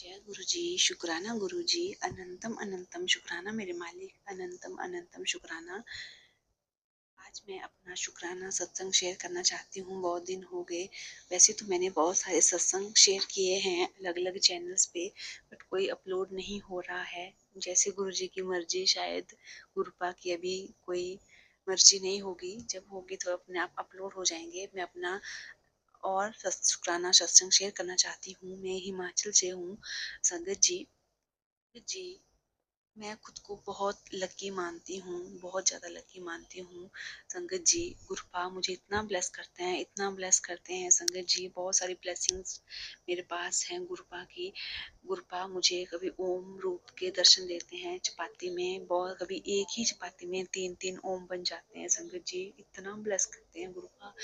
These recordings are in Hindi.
जय गुरु जी, शुक्राना गुरु जी, अनंतम अनंतम शुक्राना मेरे मालिक, अनंतम अनंतम शुक्राना। आज मैं अपना शुक्राना सत्संग शेयर करना चाहती हूँ। बहुत दिन हो गए। वैसे तो मैंने बहुत सारे सत्संग शेयर किए हैं अलग अलग चैनल्स पे, बट कोई अपलोड नहीं हो रहा है। जैसे गुरु जी की मर्जी, शायद गुरुपा की अभी कोई मर्जी नहीं होगी। जब होगी तो अपने आप अपलोड हो जाएंगे। मैं अपना और शुक्राना सत्संग शेयर करना चाहती हूँ। मैं हिमाचल से हूँ। संगत जी, मैं खुद को बहुत लकी मानती हूँ, बहुत ज़्यादा लकी मानती हूँ। संगत जी, गुरुपा मुझे इतना ब्लेस करते हैं, इतना ब्लेस करते हैं संगत जी। बहुत सारी ब्लेसिंग्स मेरे पास हैं गुरुपा की। गुरुपा मुझे कभी ओम रूप के दर्शन देते हैं चपाती में, बहुत कभी एक ही चपाती में तीन तीन ओम बन जाते हैं संगत जी। इतना ब्लेस करते हैं गुरुपा।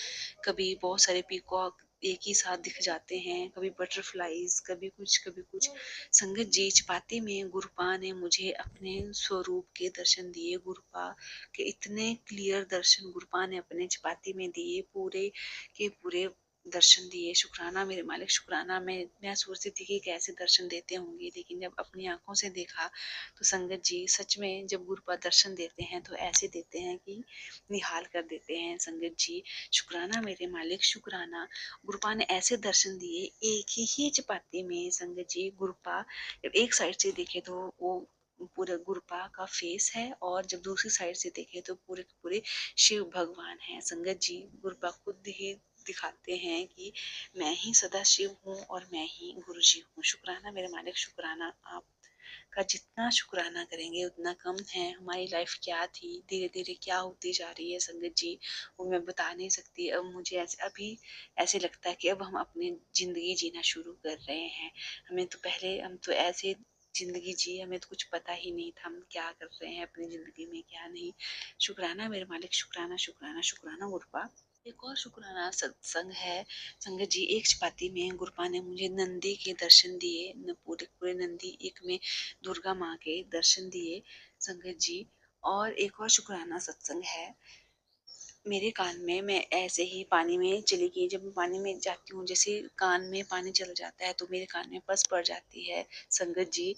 कभी बहुत सारे पीकॉक एक ही साथ दिख जाते हैं, कभी बटरफ्लाईज, कभी कुछ। संगत जी, चपाती में गुरुपा ने मुझे अपने स्वरूप के दर्शन दिए। गुरुपा के इतने क्लियर दर्शन गुरुपा ने अपने चपाती में दिए, पूरे के पूरे दर्शन दिए। शुक्राना मेरे मालिक, शुक्राना। मैं सोचती थी कि कैसे दर्शन देते होंगे, लेकिन जब अपनी आंखों से देखा तो संगत जी, सच में जब गुरुपा दर्शन देते हैं तो ऐसे देते हैं कि निहाल कर देते हैं संगत जी। शुक्राना मेरे मालिक, शुक्राना। गुरुपा ने ऐसे दर्शन दिए एक ही चपाती में संगत जी। गुरुपा जब एक साइड से देखे तो वो पूरे गुरुपा का फेस है, और जब दूसरी साइड से देखे तो पूरे के पूरे शिव भगवान है संगत जी। गुरुपा खुद ही दिखाते हैं कि मैं ही सदा शिव हूँ और मैं ही गुरु जी हूँ। शुक्राना मेरे मालिक, शुक्राना। आप का जितना शुक्राना करेंगे उतना कम है। हमारी लाइफ क्या थी, धीरे धीरे क्या होती जा रही है संगत जी, वो मैं बता नहीं सकती। अब मुझे ऐसे अभी ऐसे लगता है कि अब हम अपनी जिंदगी जीना शुरू कर रहे हैं। हमें तो पहले हम तो ऐसे जिंदगी जी, हमें तो कुछ पता ही नहीं था हम क्या कर रहे हैं अपनी जिंदगी में, क्या नहीं। शुक्राना मेरे मालिक, शुक्राना शुक्राना शुक्राना गुरुपा। एक और शुक्राना सत्संग है संगत जी। एक चपाती में गुरुपा ने मुझे नंदी के दर्शन दिए, पूरे पूरे नंदी, एक में दुर्गा माँ के दर्शन दिए संगत जी। और एक और शुक्राना सत्संग है मेरे कान में। मैं ऐसे ही पानी में चली गई, जब मैं पानी में जाती हूँ, जैसे कान में पानी चला जाता है तो मेरे कान में पस पड़ जाती है संगत जी।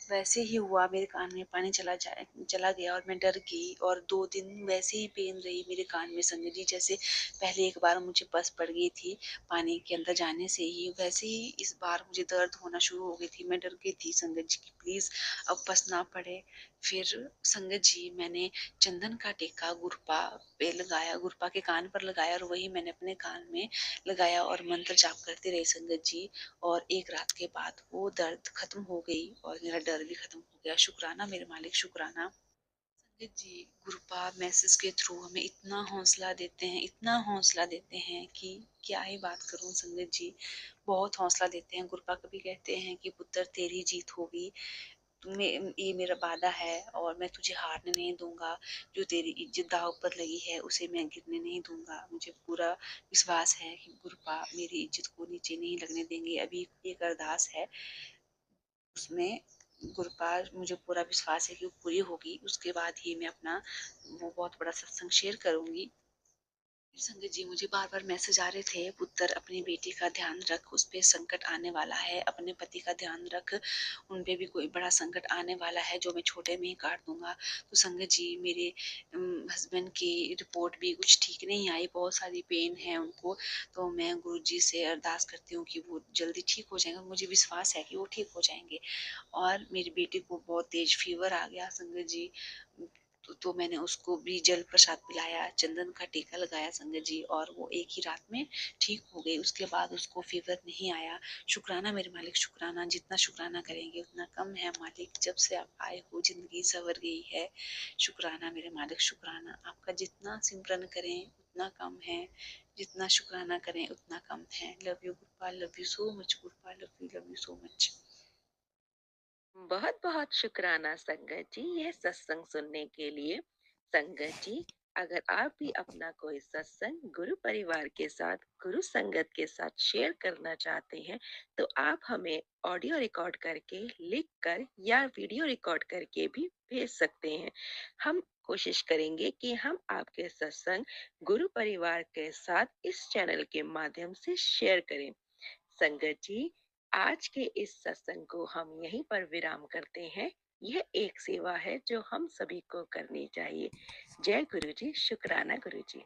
वैसे ही हुआ, मेरे कान में पानी चला गया और मैं डर गई, और 2 दिन वैसे ही पेन रही मेरे कान में संगत जी। जैसे पहले एक बार मुझे पस पड़ गई थी पानी के अंदर जाने से ही, वैसे ही इस बार मुझे दर्द होना शुरू हो गई थी। मैं डर गई थी संगत जी की प्लीज अब पस ना पड़े। फिर संगत जी, मैंने चंदन का टीका गुरुपा पे लगाया, गुरुपा के कान पर लगाया, और वही मैंने अपने कान में लगाया और मंत्र जाप करती रही संगत जी। और एक रात के बाद वो दर्द खत्म हो गई और मेरा डर भी खत्म हो गया। शुक्राना मेरे मालिक, शुक्राना। संगत जी, गुरुपा मैसेज के थ्रू हमें इतना हौसला देते हैं, इतना हौसला देते हैं कि क्या ही बात करूं संगत जी। बहुत हौसला देते हैं। गुरुपा कभी कहते हैं कि पुत्र तेरी जीत होगी, तुम्हें ये मेरा वादा है और मैं तुझे हारने नहीं दूंगा। जो तेरी इज्जत दांव पर लगी है उसे मैं गिरने नहीं दूंगा। मुझे पूरा विश्वास है कि गुरुपा मेरी इज्जत को नीचे नहीं लगने देंगे। अभी एक अरदास है, उसमें गुरुपा, मुझे पूरा विश्वास है कि वो पूरी होगी। उसके बाद ही मैं अपना वो बहुत बड़ा सत्संग शेयर करूंगी। संगत जी, मुझे बार बार मैसेज आ रहे थे, पुत्र अपनी बेटी का ध्यान रख, उस पे संकट आने वाला है। अपने पति का ध्यान रख, उन पे भी कोई बड़ा संकट आने वाला है जो मैं छोटे में ही काट दूंगा। तो संगत जी, मेरे हस्बैंड की रिपोर्ट भी कुछ ठीक नहीं आई, बहुत सारी पेन है उनको। तो मैं गुरु जी से अरदास करती हूँ कि वो जल्दी ठीक हो जाएंगे। मुझे विश्वास है कि वो ठीक हो जाएंगे। और मेरी बेटी को बहुत तेज फीवर आ गया संगत जी। तो मैंने उसको भी जल प्रसाद पिलाया, चंदन का टीका लगाया संगत जी, और वो एक ही रात में ठीक हो गई। उसके बाद उसको फीवर नहीं आया। शुक्राना मेरे मालिक, शुक्राना। जितना शुक्राना करेंगे उतना कम है मालिक। जब से आप आए हो जिंदगी संवर गई है। शुक्राना मेरे मालिक, शुक्राना। आपका जितना सिमरन करें उतना कम है, जितना शुक्राना करें उतना कम है। Love you गुरुपा, love you so much गुरुपा, love you so much. बहुत बहुत शुक्राना संगत जी यह सत्संग सुनने के लिए। संगत जी, अगर आप भी अपना कोई सत्संग गुरु परिवार के साथ, गुरु संगत के साथ शेयर करना चाहते हैं तो आप हमें ऑडियो रिकॉर्ड करके, लिख कर या वीडियो रिकॉर्ड करके भी भेज सकते हैं। हम कोशिश करेंगे कि हम आपके सत्संग गुरु परिवार के साथ इस चैनल के माध्यम से शेयर करें। संगत जी, आज के इस सत्संग को हम यहीं पर विराम करते हैं। यह एक सेवा है जो हम सभी को करनी चाहिए। जय गुरु जी, शुक्राना गुरु जी।